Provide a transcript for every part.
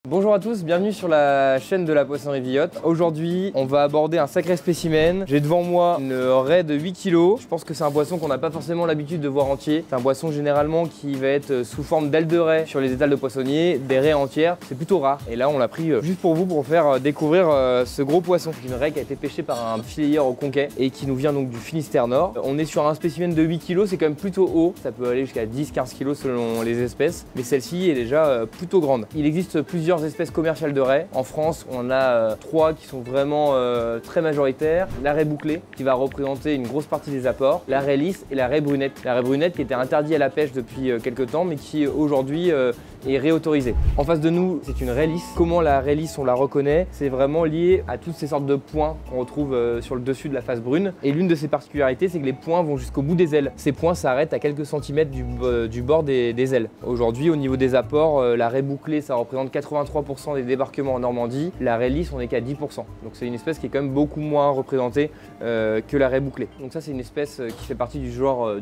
Bonjour à tous, bienvenue sur la chaîne de la poissonnerie Villotte. Aujourd'hui, on va aborder un sacré spécimen. J'ai devant moi une raie de 8 kg. Je pense que c'est un poisson qu'on n'a pas forcément l'habitude de voir entier. C'est un poisson généralement qui va être sous forme d'ailes de raie sur les étals de poissonniers, des raies entières. C'est plutôt rare. Et là, on l'a pris juste pour vous pour faire découvrir ce gros poisson. C'est une raie qui a été pêchée par un filayeur au Conquet et qui nous vient donc du Finistère Nord. On est sur un spécimen de 8 kg, c'est quand même plutôt haut. Ça peut aller jusqu'à 10-15 kg selon les espèces. Mais celle-ci est déjà plutôt grande. Il existe plusieurs espèces commerciales de raies. En France, on a 3 qui sont vraiment très majoritaires. La raie bouclée, qui va représenter une grosse partie des apports. La raie lisse et la raie brunette. La raie brunette qui était interdite à la pêche depuis quelques temps, mais qui aujourd'hui est réautorisée. En face de nous, c'est une raie lisse. Comment la raie lisse, on la reconnaît? C'est vraiment lié à toutes ces sortes de points qu'on retrouve sur le dessus de la face brune. Et l'une de ses particularités, c'est que les points vont jusqu'au bout des ailes. Ces points s'arrêtent à quelques centimètres du bord des ailes. Aujourd'hui, au niveau des apports, la raie bouclée, ça représente 83% des débarquements en Normandie. La raie lisse, on n'est qu'à 10%. Donc c'est une espèce qui est quand même beaucoup moins représentée que la raie bouclée. Donc ça, c'est une espèce qui fait partie du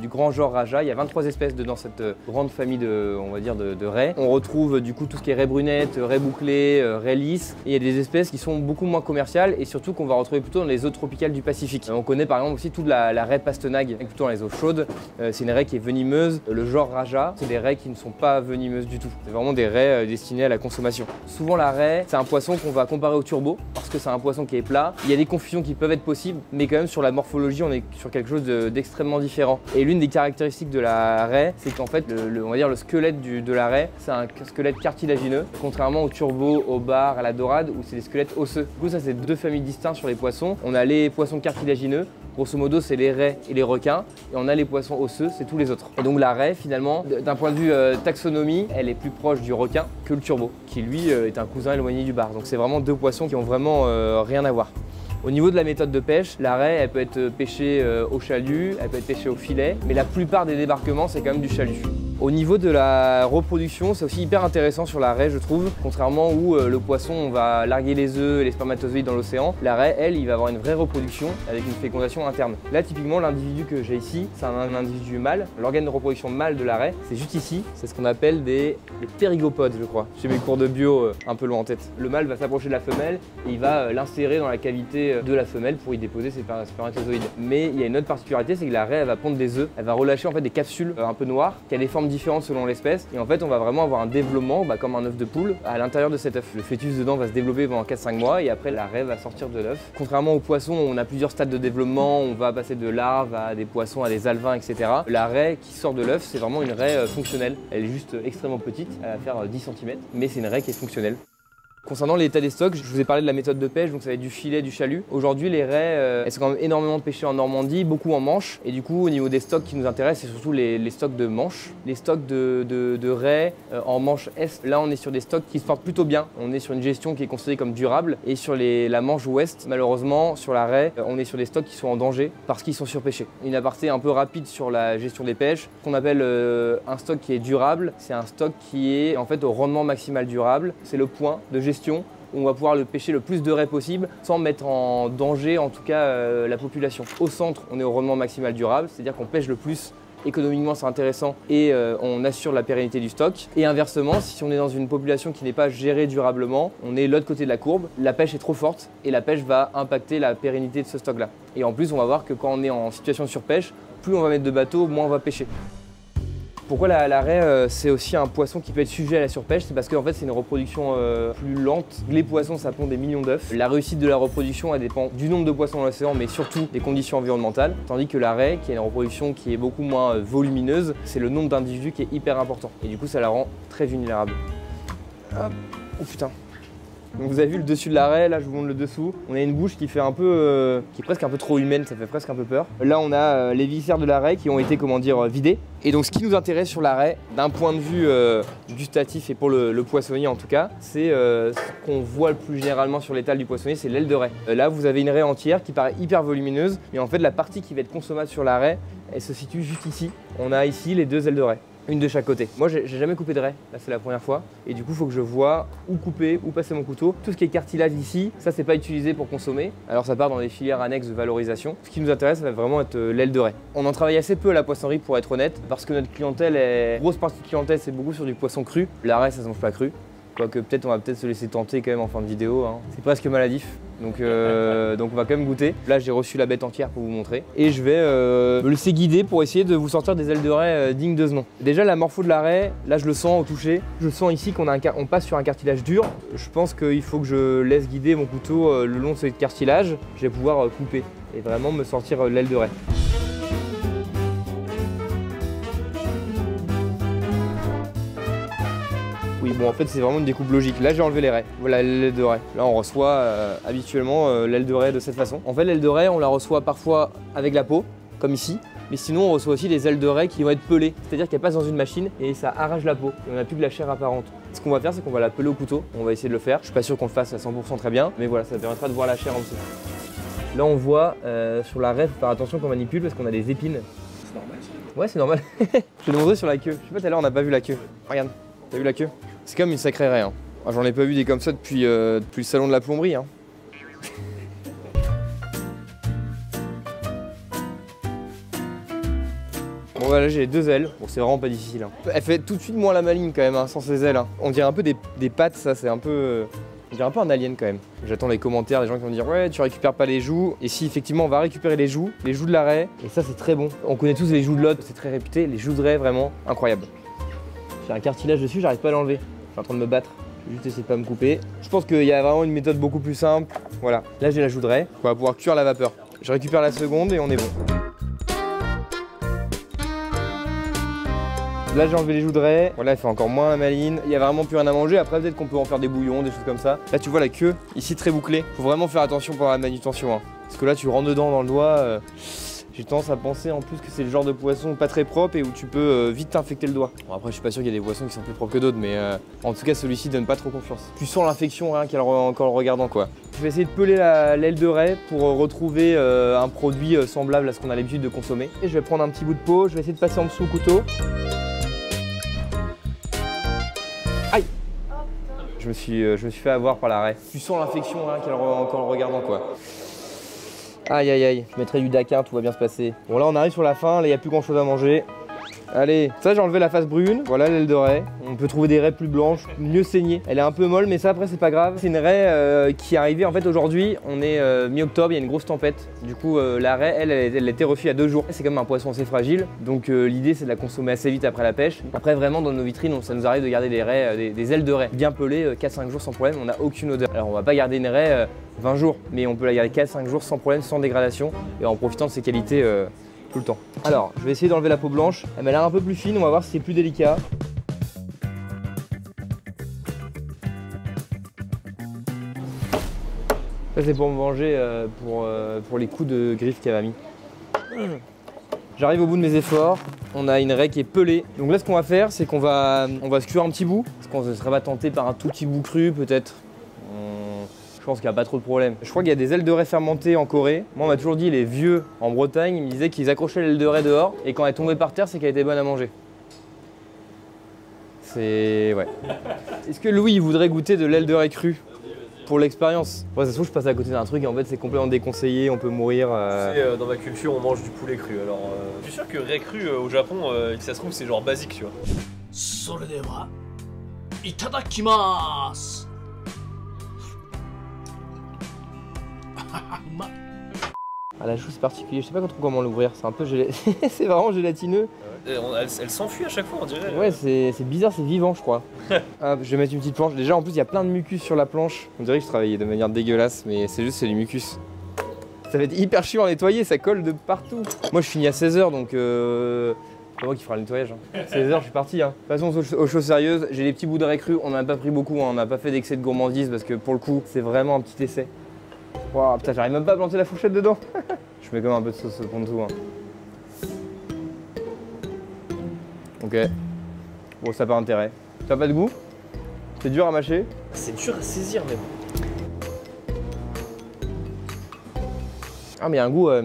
grand genre Raja. Il y a 23 espèces dans cette grande famille on va dire de raies. On retrouve du coup tout ce qui est raie brunette, raie bouclée, raie lisse. Et il y a des espèces qui sont beaucoup moins commerciales et surtout qu'on va retrouver plutôt dans les eaux tropicales du Pacifique. On connaît par exemple aussi toute la raie pastenague, plutôt dans les eaux chaudes. C'est une raie qui est venimeuse. Le genre Raja, c'est des raies qui ne sont pas venimeuses du tout. C'est vraiment des raies destinées à la consommation. Souvent la raie, c'est un poisson qu'on va comparer au turbo parce que c'est un poisson qui est plat. Il y a des confusions qui peuvent être possibles, mais quand même sur la morphologie, on est sur quelque chose d'extrêmement différent. Et l'une des caractéristiques de la raie, c'est qu'en fait, on va dire le squelette de la raie, c'est un squelette cartilagineux, contrairement au turbo, au bar, à la dorade, où c'est des squelettes osseux. Du coup, ça, c'est deux familles distinctes sur les poissons. On a les poissons cartilagineux. Grosso modo, c'est les raies et les requins. Et on a les poissons osseux, c'est tous les autres. Et donc la raie, finalement, d'un point de vue taxonomie, elle est plus proche du requin que le turbo, qui lui est un cousin éloigné du bar. Donc c'est vraiment deux poissons qui ont vraiment rien à voir. Au niveau de la méthode de pêche, la raie, elle peut être pêchée au chalut, elle peut être pêchée au filet, mais la plupart des débarquements, c'est quand même du chalut. Au niveau de la reproduction, c'est aussi hyper intéressant sur la raie, je trouve. Contrairement où le poisson, on va larguer les œufs et les spermatozoïdes dans l'océan, la raie, elle, il va avoir une vraie reproduction avec une fécondation interne. Là, typiquement, l'individu que j'ai ici, c'est un individu mâle. L'organe de reproduction mâle de la raie, c'est juste ici. C'est ce qu'on appelle les ptérygopodes, je crois. J'ai mes cours de bio un peu loin en tête. Le mâle va s'approcher de la femelle et il va l'insérer dans la cavité de la femelle pour y déposer ses spermatozoïdes. Mais il y a une autre particularité, c'est que la raie, elle va pondre des œufs. Elle va relâcher en fait des capsules un peu noires qui a des formes différentes selon l'espèce. Et en fait, on va vraiment avoir un développement comme un œuf de poule à l'intérieur de cet œuf. Le fœtus dedans va se développer pendant 4-5 mois et après la raie va sortir de l'œuf. Contrairement aux poissons, on a plusieurs stades de développement. On va passer de larves à des poissons, à des alevins, etc. La raie qui sort de l'œuf, c'est vraiment une raie fonctionnelle. Elle est juste extrêmement petite, elle va faire 10 cm, mais c'est une raie qui est fonctionnelle. Concernant l'état des stocks, je vous ai parlé de la méthode de pêche, donc ça va être du filet, du chalut. Aujourd'hui, les raies, elles sont quand même énormément pêchées en Normandie, beaucoup en manche. Et du coup, au niveau des stocks qui nous intéressent, c'est surtout les stocks de manche. Les stocks de raies en manche Est, là, on est sur des stocks qui se portent plutôt bien. On est sur une gestion qui est considérée comme durable. Et sur la manche Ouest, malheureusement, sur la raie, on est sur des stocks qui sont en danger parce qu'ils sont surpêchés. Une aparté un peu rapide sur la gestion des pêches. Ce qu'on appelle un stock qui est durable, c'est un stock qui est en fait au rendement maximal durable. C'est le point de gestion où on va pouvoir le pêcher le plus de raies possible sans mettre en danger en tout cas la population. Au centre, on est au rendement maximal durable, c'est-à-dire qu'on pêche le plus. Économiquement, c'est intéressant et on assure la pérennité du stock. Et inversement, si on est dans une population qui n'est pas gérée durablement, on est de l'autre côté de la courbe, la pêche est trop forte et la pêche va impacter la pérennité de ce stock-là. Et en plus, on va voir que quand on est en situation de surpêche, plus on va mettre de bateaux, moins on va pêcher. Pourquoi la raie, c'est aussi un poisson qui peut être sujet à la surpêche? C'est parce qu'en fait, c'est une reproduction plus lente. Les poissons, ça pond des millions d'œufs. La réussite de la reproduction, elle dépend du nombre de poissons dans l'océan, mais surtout des conditions environnementales. Tandis que la raie, qui a une reproduction qui est beaucoup moins volumineuse, c'est le nombre d'individus qui est hyper important. Et du coup, ça la rend très vulnérable. Hop. Oh putain. Donc vous avez vu le dessus de la raie, là je vous montre le dessous. On a une bouche qui fait qui est presque un peu trop humaine, ça fait presque un peu peur. Là on a les viscères de la raie qui ont été vidés. Et donc ce qui nous intéresse sur la raie, d'un point de vue gustatif et pour le poissonnier en tout cas, c'est ce qu'on voit le plus généralement sur l'étal du poissonnier, c'est l'aile de raie. Là vous avez une raie entière qui paraît hyper volumineuse, mais en fait la partie qui va être consommable sur la raie, elle se situe juste ici. On a ici les deux ailes de raie. Une de chaque côté. Moi, j'ai jamais coupé de raie, là c'est la première fois. Et du coup, il faut que je vois où couper, où passer mon couteau. Tout ce qui est cartilage ici, ça c'est pas utilisé pour consommer. Alors ça part dans des filières annexes de valorisation. Ce qui nous intéresse, ça va vraiment être l'aile de raie. On en travaille assez peu à la poissonnerie pour être honnête, parce que notre clientèle grosse partie de clientèle, c'est beaucoup sur du poisson cru. La raie, ça se mange pas cru. Quoique peut-être on va peut-être se laisser tenter quand même en fin de vidéo, hein. C'est presque maladif. Donc on va quand même goûter. Là j'ai reçu la bête entière pour vous montrer. Et je vais me laisser guider pour essayer de vous sortir des ailes de raie dignes de ce nom. Déjà la morpho de la raie, là je le sens au toucher. Je sens ici on passe sur un cartilage dur. Je pense qu'il faut que je laisse guider mon couteau le long de ce cartilage. Je vais pouvoir couper et vraiment me sortir l'aile de raie. Oui, bon en fait c'est vraiment une découpe logique. Là j'ai enlevé les raies, voilà l'aile de raie. Là on reçoit habituellement l'aile de raie de cette façon. En fait l'aile de raie on la reçoit parfois avec la peau, comme ici. Mais sinon on reçoit aussi des ailes de raie qui vont être pelées. C'est-à-dire qu'elles passent dans une machine et ça arrache la peau. Et on n'a plus que la chair apparente. Ce qu'on va faire c'est qu'on va la peler au couteau. On va essayer de le faire. Je suis pas sûr qu'on le fasse à 100% très bien. Mais voilà, ça permettra de voir la chair en dessous. Là on voit sur la raie, faut faire attention qu'on manipule parce qu'on a des épines. C'est normal ça. Ouais c'est normal. Je vais le montrer sur la queue. Je sais pas, tout à l'heure on n'a pas vu la queue. Regarde, t'as vu la queue? C'est comme une sacrée raie. Hein. Ah, j'en ai pas vu des comme ça depuis le salon de la plomberie. Hein. Bon voilà, là j'ai les deux ailes. Bon c'est vraiment pas difficile. Hein. Elle fait tout de suite moins la maligne quand même hein, sans ses ailes. Hein. On dirait un peu des pattes, ça c'est un peu... on dirait un peu un alien quand même. J'attends les commentaires des gens qui vont dire ouais tu récupères pas les joues. Et si effectivement on va récupérer les joues de la raie. Et ça c'est très bon. On connaît tous les joues de l'autre, c'est très réputé. Les joues de raie vraiment incroyable. J'ai un cartilage dessus, j'arrive pas à l'enlever. Je suis en train de me battre. Je vais juste essayer de pas me couper. Je pense qu'il y a vraiment une méthode beaucoup plus simple. Voilà. Là j'ai la joue de raie. On va pouvoir cuire la vapeur. Je récupère la seconde et on est bon. Là j'ai enlevé les joues de raie. Voilà, elle fait encore moins la maline. Il y a vraiment plus rien à manger. Après peut-être qu'on peut en faire des bouillons, des choses comme ça. Là tu vois la queue, ici très bouclée. Faut vraiment faire attention pendant la manutention. Hein. Parce que là tu rentres dedans dans le doigt. J'ai tendance à penser en plus que c'est le genre de poisson pas très propre et où tu peux vite t'infecter le doigt. Bon après je suis pas sûr qu'il y a des poissons qui sont plus propres que d'autres mais en tout cas celui-ci donne pas trop confiance. Tu sens l'infection rien qu'en le regardant quoi. Je vais essayer de peler l'aile de raie pour retrouver un produit semblable à ce qu'on a l'habitude de consommer. Et je vais prendre un petit bout de peau, je vais essayer de passer en dessous au couteau. Aïe! Je me suis fait avoir par la raie. Tu sens l'infection rien qu'en le regardant quoi. Aïe aïe aïe, je mettrai du Dakar, tout va bien se passer. Bon là on arrive sur la fin, là il n'y a plus grand chose à manger. Allez, ça j'ai enlevé la face brune, voilà l'aile de raie. On peut trouver des raies plus blanches, mieux saignées. Elle est un peu molle mais ça après c'est pas grave. C'est une raie qui est arrivée en fait aujourd'hui, on est mi-octobre, il y a une grosse tempête. Du coup la raie elle a été refuse il y a 2 jours. C'est comme un poisson assez fragile, donc l'idée c'est de la consommer assez vite après la pêche. Après vraiment dans nos vitrines ça nous arrive de garder des raies, des ailes de raie bien pelées 4-5 jours sans problème, on n'a aucune odeur. Alors on va pas garder une raie 20 jours, mais on peut la garder 4-5 jours sans problème, sans dégradation et en profitant de ses qualités tout le temps. Alors, je vais essayer d'enlever la peau blanche. Elle m'a l'air un peu plus fine, on va voir si c'est plus délicat. Ça c'est pour me venger pour les coups de griffe qu'elle m'a mis. J'arrive au bout de mes efforts, on a une raie qui est pelée. Donc là ce qu'on va faire c'est qu'on va se cuire un petit bout. Parce qu'on ne serait pas tenté par un tout petit bout cru peut-être. Je pense qu'il n'y a pas trop de problème. Je crois qu'il y a des ailes de raie fermentées en Corée. Moi on m'a toujours dit les vieux en Bretagne, ils me disaient qu'ils accrochaient l'aile de raie dehors et quand elle tombait par terre c'est qu'elle était bonne à manger. C'est... ouais. Est-ce que Louis voudrait goûter de l'aile de raie crue pour l'expérience? Ouais, ça se trouve je passe à côté d'un truc et en fait c'est complètement déconseillé, on peut mourir. Tu sais, dans ma culture on mange du poulet cru alors... Je suis sûr que raie crue au Japon, ça se trouve c'est genre basique tu vois. それではいただきます Ah la chou c'est particulier, je sais pas trop comment l'ouvrir, c'est un peu c'est vraiment gélatineux. Elle s'enfuit à chaque fois on dirait. Ouais c'est bizarre, c'est vivant je crois. Hop, je vais mettre une petite planche, déjà en plus il y a plein de mucus sur la planche. On dirait que je travaillais de manière dégueulasse mais c'est juste du mucus. Ça va être hyper chiant à nettoyer, ça colle de partout. Moi je finis à 16 h donc c'est moi qui fera le nettoyage. 16 h je suis parti. Hein. De toute façon aux choses sérieuses, j'ai des petits bous de raie crue, on n'a pas pris beaucoup, hein. On n'a pas fait d'excès de gourmandise parce que pour le coup c'est vraiment un petit essai. Waouh, putain, j'arrive même pas à planter la fourchette dedans. Je mets quand même un peu de sauce pour tout. Hein. Ok. Bon, ça n'a pas intérêt. Ça n'a pas de goût. C'est dur à mâcher. C'est dur à saisir, mais bon. Ah, mais il y a un goût. En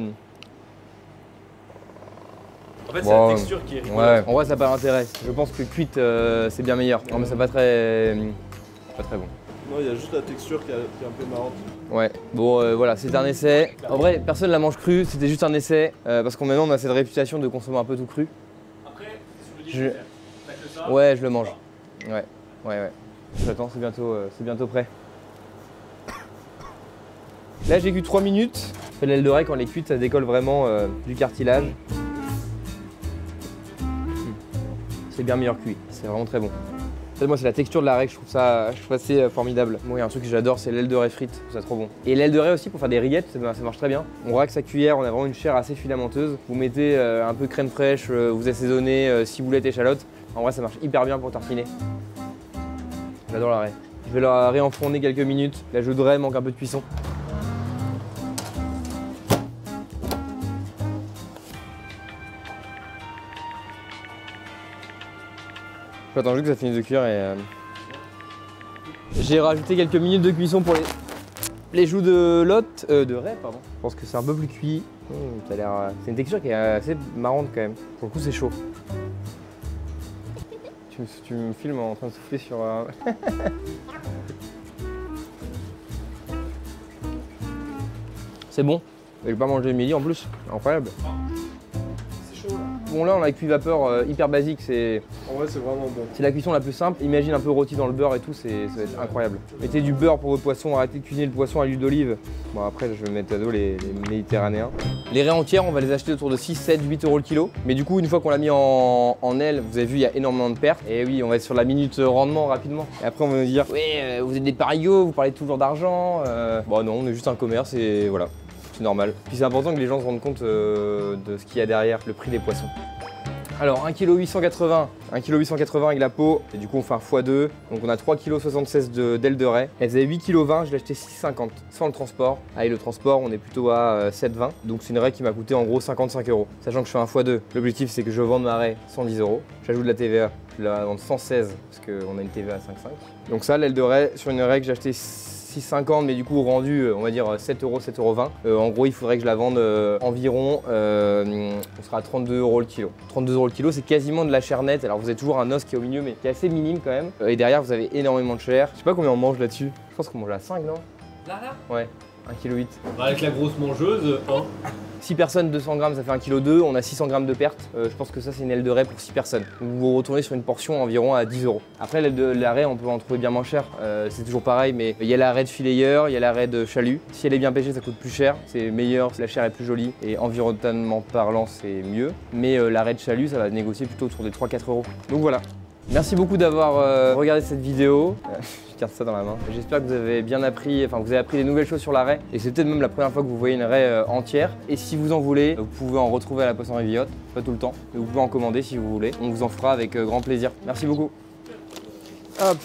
fait, c'est la texture qui est rigolote. Ouais, en vrai, ça n'a pas d'intérêt. Je pense que cuite, c'est bien meilleur. Non, mais c'est pas très bon. Non, il y a juste la texture qui est un peu marrante. Ouais, bon voilà, c'est un essai. En vrai, personne la mange crue, c'était juste un essai. Parce qu'on maintenant on a cette réputation de consommer un peu tout cru. Après, si tu me dis, t'as que ça. Ouais, je le mange. Ouais. J'attends, c'est bientôt prêt. Là j'ai cuit 3 minutes. L'aile de raie quand elle est cuite, ça décolle vraiment du cartilage. C'est bien meilleur cuit, c'est vraiment très bon. En fait, moi c'est la texture de la raie que je trouve assez formidable. Moi il y a un truc que j'adore, c'est l'aile de raie frite, je trouve ça trop bon. Et l'aile de raie aussi pour faire des rillettes, ça marche très bien. On raque sa cuillère, on a vraiment une chair assez filamenteuse. Vous mettez un peu de crème fraîche, vous assaisonnez ciboulette, échalote. En vrai ça marche hyper bien pour tartiner. J'adore la raie. Je vais la réenfourner quelques minutes. La joue de raie manque un peu de cuisson. J'attends juste que ça finisse de cuire et j'ai rajouté quelques minutes de cuisson pour les joues de raie, pardon. Je pense que c'est un peu plus cuit. Ça a l'air, c'est une texture qui est assez marrante quand même. Pour le coup, c'est chaud. Tu me filmes en train de souffler sur. C'est bon. Je vais pas manger le midi en plus. Incroyable. C'est chaud là. Bon là on a cuit vapeur hyper basique, En vrai, c'est vraiment bon. c'est la cuisson la plus simple. Imagine un peu rôti dans le beurre et tout, ça va être incroyable. Mettez du beurre pour votre poisson, arrêtez de cuisiner le poisson à l'huile d'olive. Bon après je vais mettre à dos les méditerranéens. Les raies entières on va les acheter autour de 6, 7, 8 euros le kilo. Mais du coup une fois qu'on l'a mis en aile, vous avez vu il y a énormément de pertes. Et oui on va être sur la minute rendement rapidement. Et après on va nous dire ouais vous êtes des parigots, vous parlez toujours d'argent. Bon non on est juste un commerce et voilà. C'est normal. Puis c'est important que les gens se rendent compte de ce qu'il y a derrière le prix des poissons. Alors 1,880 kg avec la peau, et du coup on fait un x2, donc on a 3,76 kg d'ailes de raie. Elle faisait 8,20 kg, je l'ai acheté 6,50 sans le transport. Avec le transport on est plutôt à 7,20, donc c'est une raie qui m'a coûté en gros 55 €. Sachant que je fais un x2, l'objectif c'est que je vende ma raie 110 €. J'ajoute de la TVA, je la vends 116 parce qu'on a une TVA à 5,5. Donc ça l'aile de raie sur une raie que j'ai acheté 6,50 mais du coup rendu on va dire 7 €, 7,20 €. En gros il faudrait que je la vende environ, on sera à 32 € le kilo. 32 € le kilo c'est quasiment de la chair nette, alors vous avez toujours un os qui est au milieu mais qui est assez minime quand même. Et derrière vous avez énormément de chair. Je sais pas combien on mange là-dessus, je pense qu'on mange à 5 non? Là Ouais, 1,8 kg. Avec la grosse mangeuse, 1. 6 personnes, 200 grammes, ça fait 1,2 kg, on a 600 grammes de perte. Je pense que ça c'est une aile de raie pour 6 personnes. Vous vous retournez sur une portion environ à 10 €. Après l'aile de la raie on peut en trouver bien moins cher, c'est toujours pareil mais il y a la raie de filayeur, il y a la raie de chalut. Si elle est bien pêchée ça coûte plus cher, c'est meilleur, la chair est plus jolie et environnementalement parlant c'est mieux. Mais la raie de chalut ça va négocier plutôt autour des 3-4 €. Donc voilà. Merci beaucoup d'avoir regardé cette vidéo. Je garde ça dans la main. J'espère que vous avez bien appris, enfin vous avez appris des nouvelles choses sur la raie. Et c'est peut-être même la première fois que vous voyez une raie entière. Et si vous en voulez, vous pouvez en retrouver à la Poisson Viotte. Pas tout le temps, mais vous pouvez en commander si vous voulez. On vous en fera avec grand plaisir. Merci beaucoup. Hop.